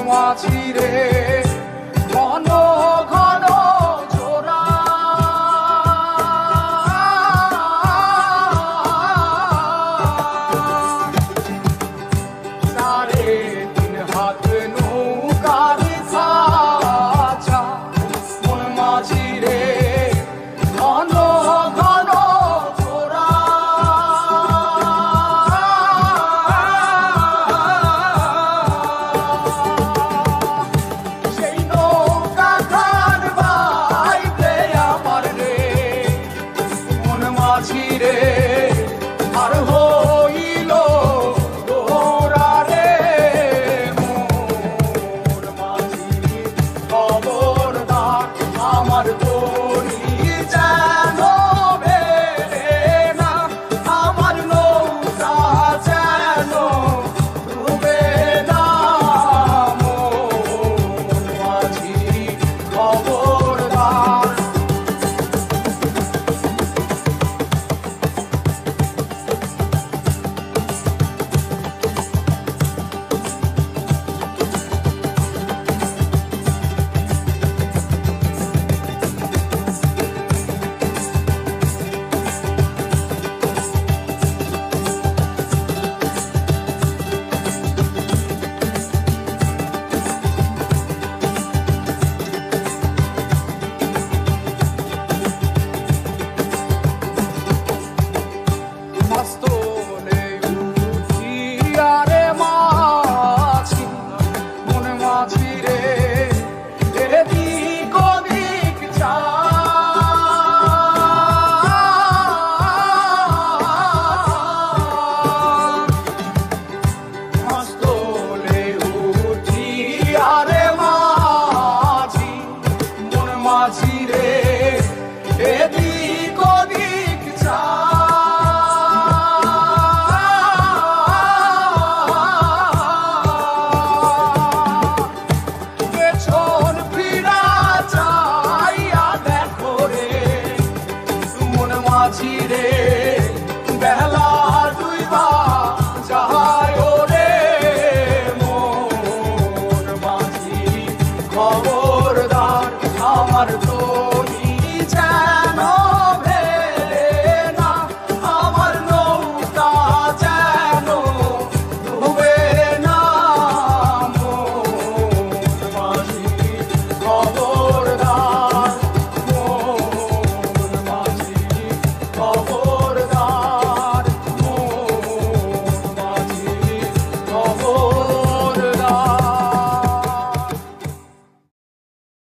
মাঝিরে ঘন ঘন জোড়া সাড়ে তিন হাত নৌকার খাঁচা মন মাঝিরে ঘন ঘন জোড়া মাঝিরে আর হইল তোরা রে মোর মাঝি খবরদার আমার তরি যেন বেড়ে না আমার নৌকা যেন ডুবে না মোর মাঝি খবরদার। মাঝিরে এদিক ওদিক চা পেছন ফিরা চাইয়া দেখো রে মন মাঝিরে বেলা ডুইবা যায় রে মোর মাঝি খবর